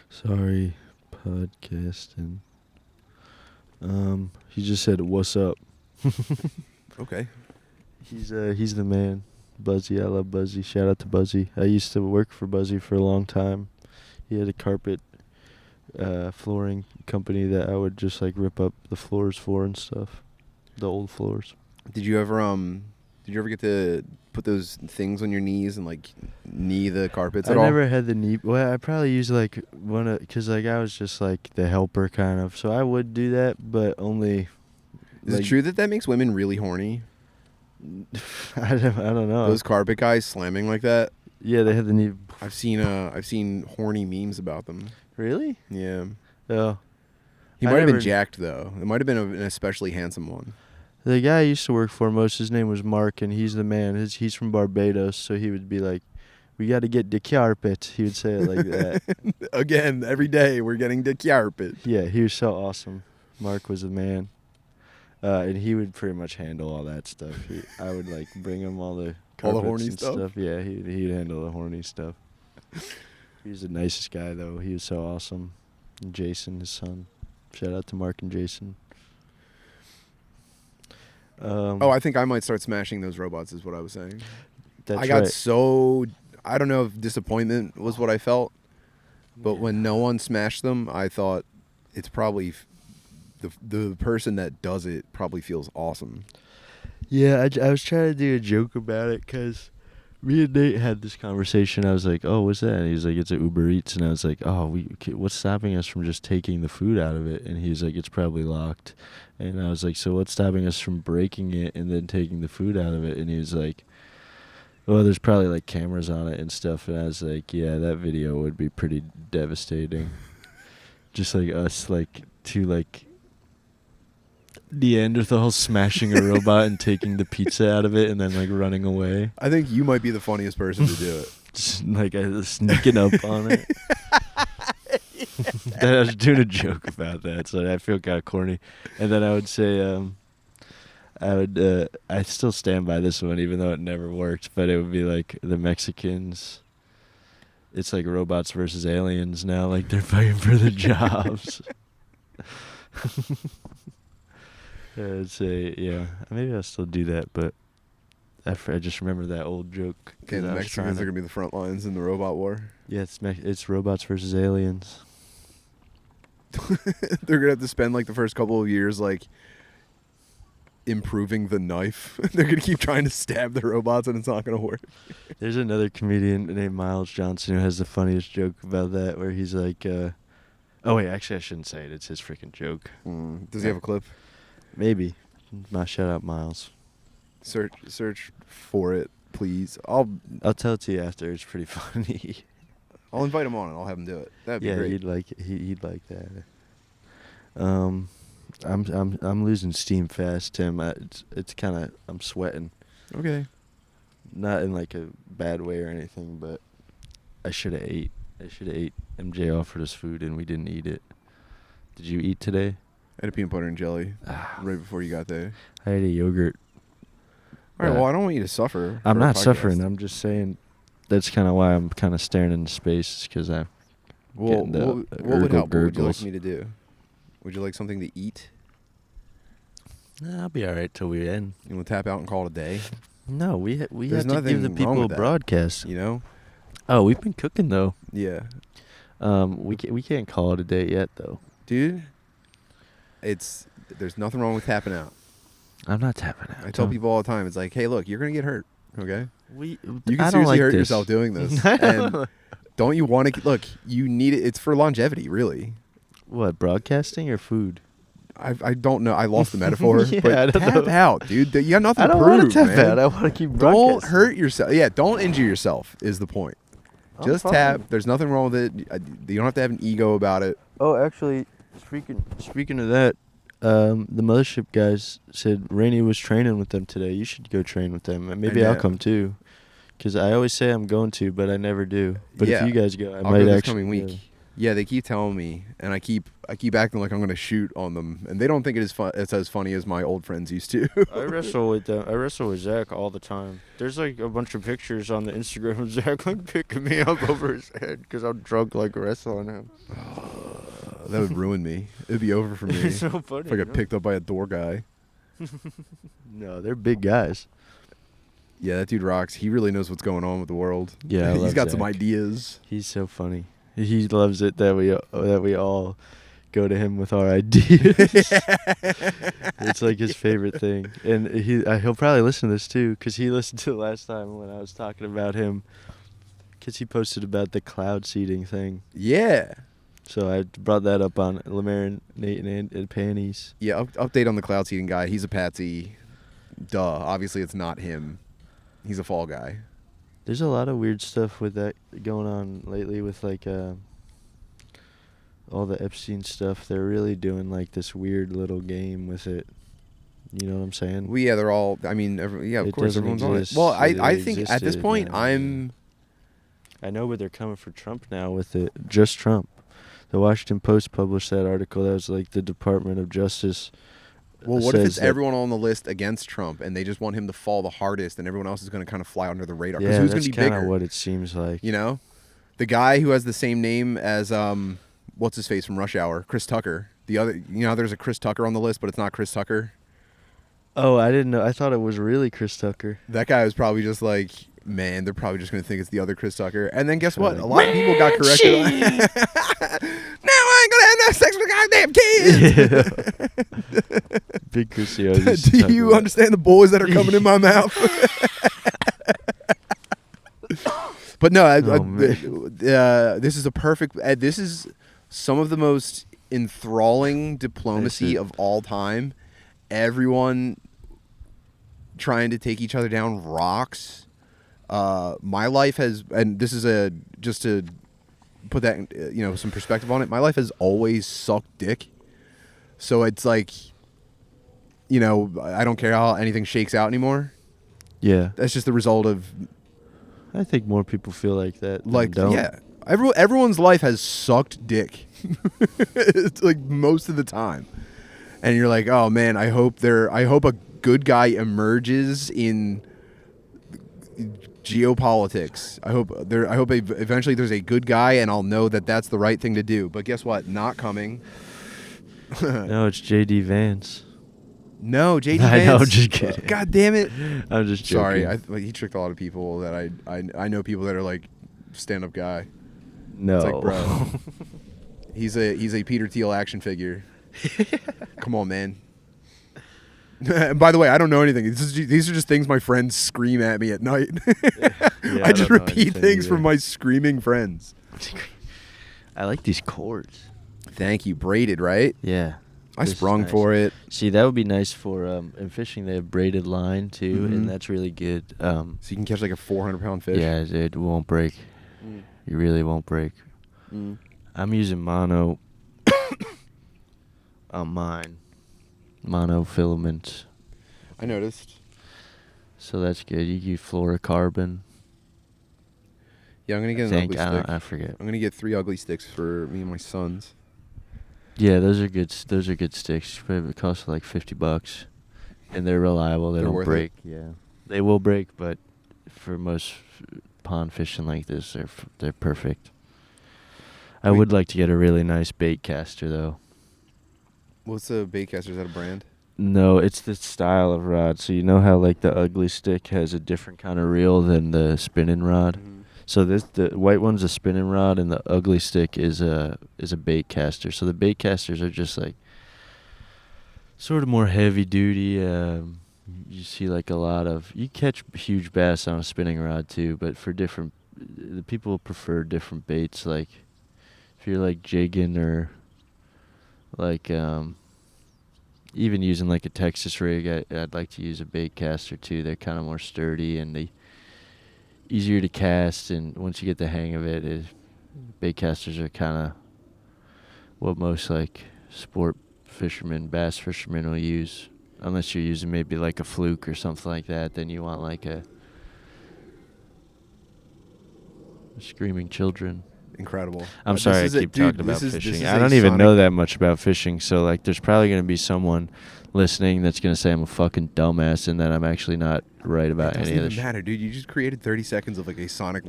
Sorry, podcasting. He just said, "What's up?" Okay. He's the man. Buzzy, I love Buzzy. Shout out to Buzzy. I used to work for Buzzy for a long time. He had a carpet flooring company that I would just like rip up the floors for and stuff. The old floors. Did you ever Did you ever get to put those things on your knees and like knee the carpets I at all? never had the knee. Well, I probably used like because like I was just like the helper kind of. So I would do that, but only. Is it true that makes women really horny? I don't know. Those carpet guys slamming like that. Yeah, they had the knee. I've seen horny memes about them. Really? Yeah. Oh. He I might have been never- jacked though. It might have been an especially handsome one. The guy I used to work for most, his name was Mark, and he's the man. He's from Barbados, so he would be like, "We got to get the carpet." He would say it like that. Again, every day we're getting the carpet. Yeah, he was so awesome. Mark was the man. And he would pretty much handle all that stuff. I would like bring him all the All the carpets horny and stuff? Yeah, he'd handle the horny stuff. He was the nicest guy though. He was so awesome. And Jason, his son. Shout out to Mark and Jason. I think I might start smashing those robots is what I was saying. That's I got right. so, I don't know if disappointment was what I felt, but when no one smashed them, I thought it's probably the person that does it probably feels awesome. Yeah, I was trying to do a joke about it because me and Nate had this conversation. I was like, "Oh, what's that?" And he's like, "It's a Uber Eats." And I was like, "Oh, what's stopping us from just taking the food out of it?" And he's like, "It's probably locked." And I was like, "So what's stopping us from breaking it and then taking the food out of it?" And he was like, "Well, there's probably like cameras on it and stuff." And I was like, "Yeah, that video would be pretty devastating." Just like us, like two like Neanderthals smashing a robot and taking the pizza out of it and then like running away. I think you might be the funniest person to do it. Just like sneaking up on it. I was doing a joke about that, so I feel kind of corny. And then I would say, I still stand by this one, even though it never worked. But it would be like the Mexicans. It's like robots versus aliens now. Like they're fighting for the jobs. I'd say, yeah, maybe I'll still do that, but I just remember that old joke. Okay, the Mexicans are going to be the front lines in the robot war. Yeah, it's robots versus aliens. They're going to have to spend like the first couple of years like improving the knife. They're going to keep trying to stab the robots and it's not going to work. There's another comedian named Miles Johnson who has the funniest joke about that, where he's like, oh wait, actually I shouldn't say it. It's his freaking joke. Does he have a clip? Maybe. My shout out Miles. Search for it, please. I'll tell it to you after. It's pretty funny. invite him on and I'll have him do it. That'd be Yeah, great. he'd like it. He'd like that. I'm losing steam fast, Tim. It's kind of, I'm sweating. Okay. Not in like a bad way or anything, but I should have ate. MJ offered us food and we didn't eat it. Did you eat today? I had a peanut butter and jelly right before you got there. I had a yogurt. All right, well, I don't want you to suffer. I'm for a not podcast. suffering. I'm just saying that's kind of why I'm kind of staring into space, because I'm Well, getting the what would help? What would you like gurgles. me to do? Would you like something to eat? Nah, I'll be all right till we end. You want to tap out and call it a day? No, we There's have to give the nothing wrong people a with that. broadcast. You know? Oh, we've been cooking though. Yeah. We can't call it a day yet though. Dude, there's nothing wrong with tapping out. I'm not tapping out. I tell people all the time, it's like, hey, look, you're going to get hurt, okay? you You can I don't seriously like hurt this. yourself doing this. And don't you want to, look, you need it. It's for longevity, really. What, broadcasting or food? I don't know. I lost the metaphor. Yeah, I but don't tap know. out, dude. You got nothing I to don't prove, want to tap man. out. I want to keep Don't broadcasting. hurt yourself. Yeah, don't injure yourself is the point. I'm Just fine. tap. There's nothing wrong with it. You don't have to have an ego about it. Oh, actually, speaking of that, the mothership guys said Rainey was training with them today. You should go train with them. And maybe I'll know. come too. Because I always say I'm going to, but I never do. But Yeah, if you guys go, I I'll might go this actually coming week. go. Yeah, they keep telling me, and I keep acting like I'm going to shoot on them, and they don't think it's as funny as my old friends used to. I wrestle with them. I wrestle with Zach all the time. There's like a bunch of pictures on the Instagram of Zach like picking me up over his head because I'm drunk like wrestling him. That would ruin me. It'd be over for me It's so funny. if I got picked up by a door guy. No, they're big guys. Yeah, that dude rocks. He really knows what's going on with the world. Yeah, I he's love got some Zach. ideas. He's so funny. He loves it that we all go to him with our ideas. It's like his favorite thing, and he'll probably listen to this too, because he listened to it last time when I was talking about him, because he posted about the cloud seeding thing. Yeah. So I brought that up on Lemaire and Nate and Panties. Yeah, update on the cloud seeding guy. He's a patsy. Duh. Obviously, it's not him. He's a fall guy. There's a lot of weird stuff with that going on lately with like all the Epstein stuff. They're really doing like this weird little game with it. You know what I'm saying? Well, yeah, they're all. I mean, of It course, doesn't everyone's on it. exist. Well, It I think at this existed, point, man. I know, but they're coming for Trump now with it. Just Trump. The Washington Post published that article that was like the Department of Justice. Well, what if says it's that- everyone on the list against Trump, and they just want him to fall the hardest, and everyone else is going to kind of fly under the radar? Because Yeah, who's going that's to be kind of bigger? what it seems like. You know, the guy who has the same name as what's his face from Rush Hour, Chris Tucker. The other, you know, there's a Chris Tucker on the list, but it's not Chris Tucker. Oh, I didn't know. I thought it was really Chris Tucker. That guy was probably just like, man, they're probably just going to think it's the other Chris Tucker. And then guess what? A lot of people got corrected. Now I ain't going to have no sex with goddamn kids. Big Chris. Do Do you understand the boys that are coming in my mouth? But no, this is a perfect. This is some of the most enthralling diplomacy of all time. Everyone trying to take each other down rocks. My life has, and this is just to put that in, some perspective on it. My life has always sucked dick. So it's like, I don't care how anything shakes out anymore. Yeah. That's just the result of I think more people feel like that. Than like don't. yeah. Everyone's life has sucked dick. It's like most of the time. And you're like, oh man, I hope a good guy emerges in geopolitics. I hope eventually there's a good guy, and I'll know that that's the right thing to do. But guess what? Not coming. No, it's JD Vance. No, JD I Vance. know, I'm just kidding. God damn it. I'm just joking. Sorry, he tricked a lot of people that I know people that are like stand-up guy. No. It's like, bro, he's a Peter Thiel action figure. Come on, man. And by the way, I don't know anything. These are just things my friends scream at me at night. Yeah, I just don't know repeat anything things either. from my screaming friends. I like these cords. Thank you. Braided, right? Yeah. I This is sprung nice. for it. See, that would be nice for in fishing. They have braided line too, Mhm. and that's really good. So you can catch like a 400-pound fish. Yeah, it won't break. You really won't break. Mm. I'm using mono on mine. Monofilament. I noticed. So that's good. You use fluorocarbon. Yeah, I'm gonna get an think ugly stick. I forget. I'm gonna get 3 ugly sticks for me and my sons. Yeah, those are good. Those are good sticks. It costs like $50, and they're reliable. They They're don't worth break. Yeah, they will break, but for most pond fishing like this, they're perfect. I Wait. would like to get a really nice bait caster though. What's the bait caster? Is that a brand? No, it's the style of rod. So you know how like the ugly stick has a different kind of reel than the spinning rod. Mm-hmm. So the white one's a spinning rod, and the ugly stick is a bait caster. So the bait casters are just like sort of more heavy duty. You see like you catch huge bass on a spinning rod too, but for the people prefer different baits. Like if you're like jigging or like even using like a Texas rig, I'd like to use a bait caster too. They're kind of more sturdy and they easier to cast, and once you get the hang of it, bait casters are kind of what most like sport fishermen, bass fishermen will use. Unless you're using maybe like a fluke or something like that, then you want like a screaming children. Incredible. I'm This sorry I is a- keep dude, talking about this is fishing. a I don't even Sonic- know that much about fishing, so like there's probably going to be someone listening that's going to say I'm a fucking dumbass and that I'm actually not right about It any doesn't of even this shit. matter, dude. You just created 30 seconds of like a sonic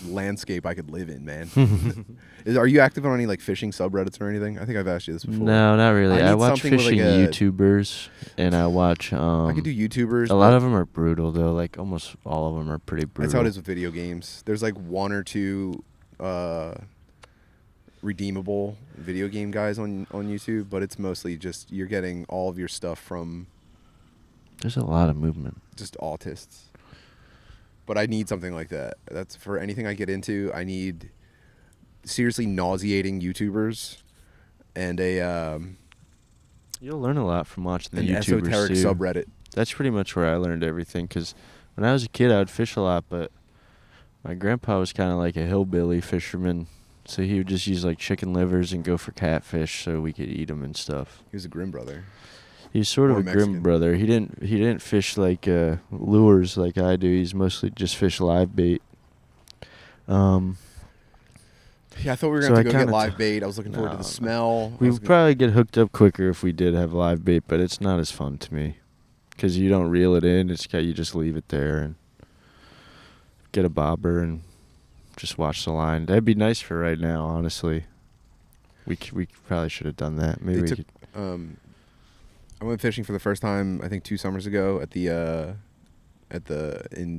landscape I could live in, man. Are you active on any like fishing subreddits or anything? I think I've asked you this before. No, not really. I I need watch something with, like, fishing a- YouTubers, and I watch. I could do YouTubers. A lot but of them are brutal though. Like almost all of them are pretty brutal. That's how it is with video games. There's like one or two redeemable video game guys on YouTube, but it's mostly just you're getting all of your stuff from There's a lot of movement. just autists. But I need something like that. That's for anything I get into. I need seriously nauseating YouTubers and You'll learn a lot from watching the an YouTubers esoteric too. subreddit. That's pretty much where I learned everything. Because when I was a kid, I would fish a lot, but my grandpa was kind of like a hillbilly fisherman. So he would just use like chicken livers and go for catfish so we could eat them and stuff. He was a Grimm brother. He's sort of Or a Mexican. grim brother. He didn't fish like lures like I do. He's mostly just fish live bait. Yeah, I thought we were So going I to go get kinda live bait. I was looking forward to No, the no. smell. We would probably get hooked up quicker if we did have live bait, but it's not as fun to me because you don't reel it in. You just leave it there and get a bobber and just watch the line. That'd be nice for right now, honestly. We probably should have done that. Maybe we could. I went fishing for the first time, I think 2 summers ago in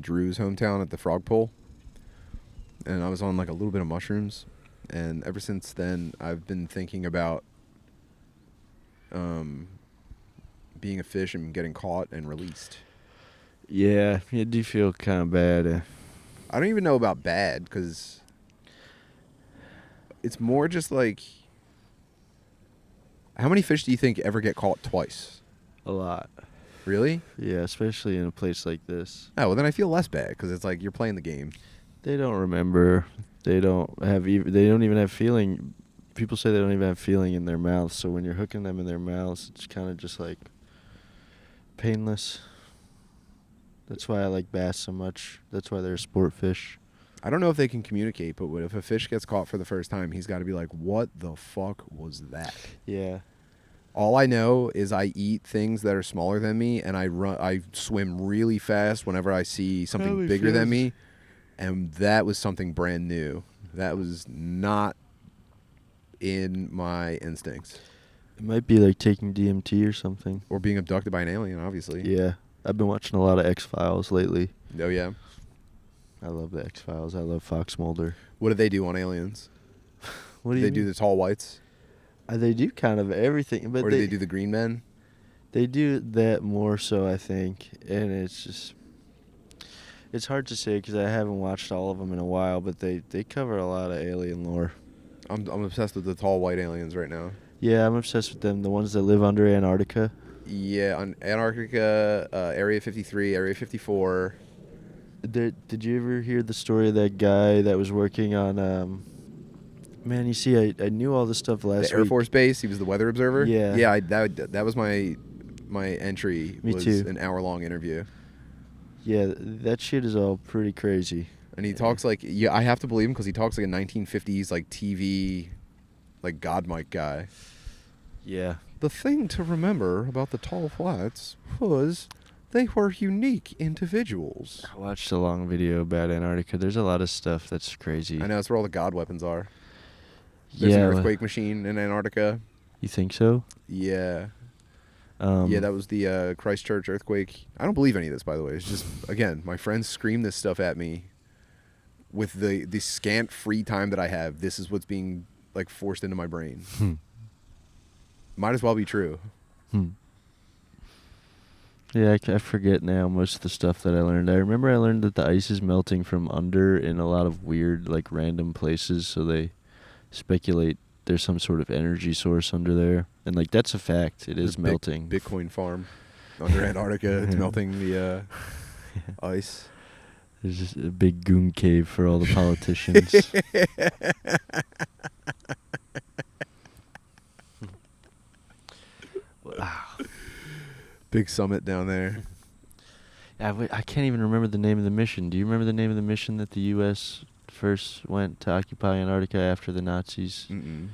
Drew's hometown at the Frog Pole. And I was on like a little bit of mushrooms. And ever since then, I've been thinking about being a fish and getting caught and released. Yeah, you do feel kind of bad. I don't even know about bad because it's more just like, how many fish do you think ever get caught twice? A lot. Really? Yeah, especially in a place like this. Oh, well, then I feel less bad because it's like you're playing the game. They don't remember. They don't even have feeling. People say they don't even have feeling in their mouths. So when you're hooking them in their mouths, it's kind of just like painless. That's why I like bass so much. That's why they're a sport fish. I don't know if they can communicate, but if a fish gets caught for the first time, he's got to be like, what the fuck was that? Yeah. All I know is I eat things that are smaller than me, and I swim really fast whenever I see something Probably bigger than feels- me, and that was something brand new. That was not in my instincts. It might be like taking DMT or something. Or being abducted by an alien, obviously. Yeah. I've been watching a lot of X-Files lately. Oh, yeah. I love the X-Files. I love Fox Mulder. What do they do on aliens? What Do they do the tall whites? They do kind of everything, but Or do they do the green men? They do that more so, I think, and it's hard to say because I haven't watched all of them in a while, but they cover a lot of alien lore. I'm obsessed with the tall white aliens right now. Yeah, I'm obsessed with them. The ones that live under Antarctica. Yeah, on Antarctica, Area 53, Area 54. Did you ever hear the story of that guy that was working on? Man, you see, I knew all this stuff last The Air week. Force Base. He was the weather observer. Yeah. Yeah. That was my entry. Me was too. An hour-long interview, Yeah, that shit is all pretty crazy. and he talks like, yeah, I have to believe him because he talks like a 1950s like TV, like God mic guy. Yeah. The thing to remember about the tall whites was they were unique individuals. I watched a long video about Antarctica. There's a lot of stuff that's crazy. I know that's where all the God weapons are. There's Yeah. an earthquake machine in Antarctica. You think so? Yeah. Um, Yeah, that was the Christchurch earthquake. I don't believe any of this, by the way. It's just, again, my friends scream this stuff at me with the scant free time that I have. This is what's being like forced into my brain. Might as well be true. Yeah, I forget now most of the stuff that I learned. I remember I learned that the ice is melting from under in a lot of weird, like, random places, so they speculate there's some sort of energy source under there. And, like, that's a fact. It is The melting. Bitcoin farm under Antarctica. It's melting the ice. There's just a big goon cave for all the politicians. Wow. Big summit down there. I can't even remember the name of the mission. Do you remember the name of the mission that the U.S. first went to occupy Antarctica after the Nazis? Mm-mm.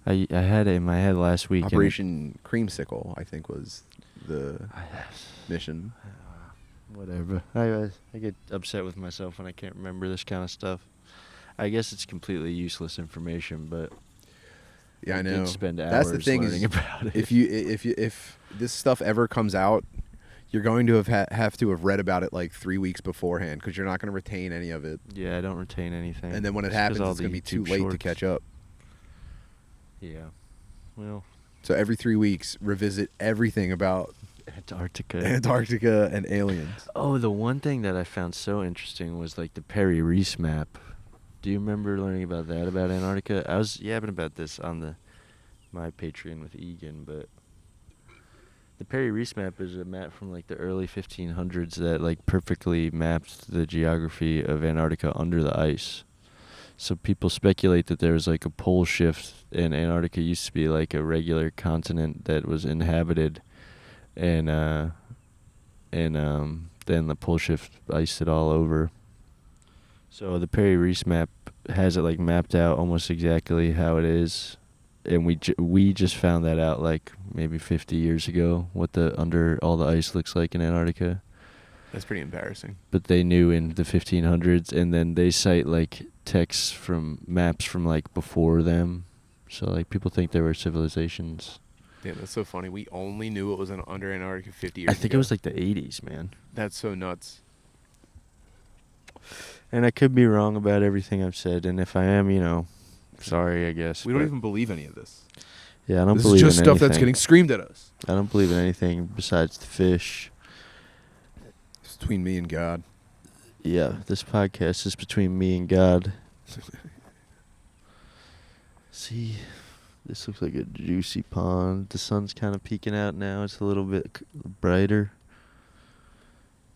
I had it in my head last week. and Operation Creamsicle, I think, was the it- mission. Whatever. I get upset with myself when I can't remember this kind of stuff. I guess it's completely useless information, but Yeah, I I know. did spend That's hours the thing learning is, about it. if this stuff ever comes out, you're going to have to have read about it like 3 weeks beforehand because you're not going to retain any of it. Yeah, I don't retain anything. And then when it Just 'cause happens, all it's the going to be too YouTube late to shorts. catch up. Yeah. Well, So every 3 weeks, revisit everything about Antarctica. Antarctica and aliens. Oh, the one thing that I found so interesting was like the Perry Reese map. Do you remember learning about that, about Antarctica? I was yapping about this on my Patreon with Egan, but the Perry Reese map is a map from like the early 1500s that like perfectly mapped the geography of Antarctica under the ice. So people speculate that there was like a pole shift, and Antarctica used to be like a regular continent that was inhabited, and then the pole shift iced it all over. So the Perry Reese map has it like mapped out almost exactly how it is, and we just found that out like maybe 50 years ago, what the under all the ice looks like in Antarctica. That's pretty embarrassing. But they knew in the 1500s, and then they cite like texts from maps from like before them. So like people think there were civilizations. Yeah, that's so funny. We only knew it was under Antarctica 50 years ago. I think it was like the 80s, man. That's so nuts. And I could be wrong about everything I've said, and if I am, sorry, I guess. We don't but even believe any of this. Yeah, I don't This believe is just in stuff anything. that's getting screamed at us. I don't believe in anything besides the fish. It's between me and God. Yeah, this podcast is between me and God. See, this looks like a juicy pond. The sun's kind of peeking out now. It's a little bit brighter.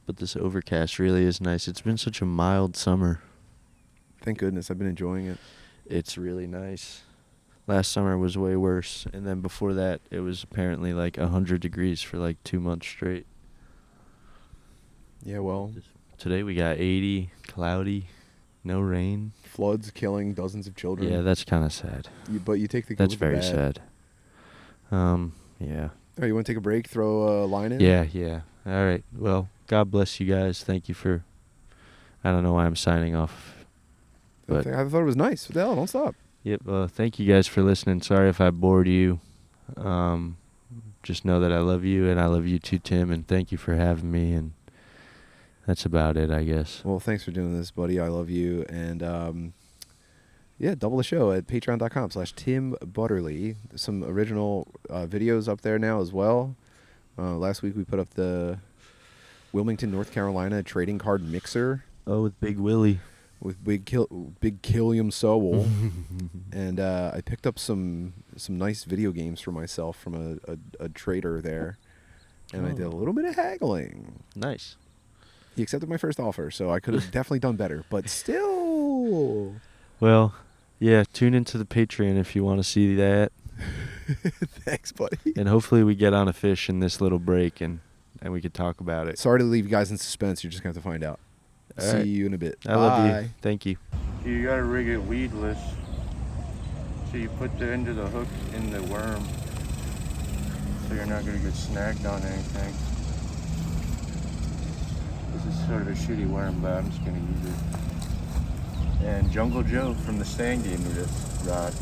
But this overcast really is nice. It's been such a mild summer. Thank goodness. I've been enjoying it. It's really nice. Last summer was way worse. And then before that, it was apparently like 100 degrees for like 2 months straight. Yeah, well, Today we got 80, cloudy, no rain. floods killing dozens of children. Yeah, that's kind of sad. But you take the good That's with the very bad. sad. Yeah. Oh, you want to take a break? Throw a line in? Yeah. All right. Well, God bless you guys. Thank you for... I don't know why I'm signing off. But I thought it was nice. What the hell? Don't stop. Yep. Thank you guys for listening. Sorry if I bored you. Just know that I love you, and I love you too, Tim, and thank you for having me, and that's about it, I guess. Well, thanks for doing this, buddy. I love you. And, double the show at patreon.com/Tim Butterly. There's some original videos up there now as well. Last week we put up the Wilmington, North Carolina trading card mixer Oh, with Big Willie. with Big Killiam Sowell. And I picked up some nice video games for myself from a trader there. And I did a little bit of haggling. Nice. He accepted my first offer, so I could have definitely done better. But still... Well, yeah, tune into the Patreon if you want to see that. Thanks, buddy. And hopefully we get on a fish in this little break, and we could talk about it. Sorry to leave you guys in suspense. You're just going to have to find out. All See right. you in a bit. I love Bye. you. Thank you. You got to rig it weedless. So you put the end of the hook in the worm, so you're not going to get snagged on anything. This is sort of a shitty worm, but I'm just going to use it. And Jungle Joe from the stand gave me this rod.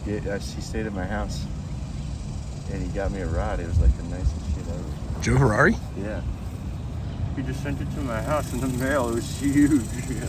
He stayed at my house, and he got me a rod. It was like the nicest shit ever. Joe Ferrari? Yeah. He just sent it to my house in the mail. It was huge. Yeah.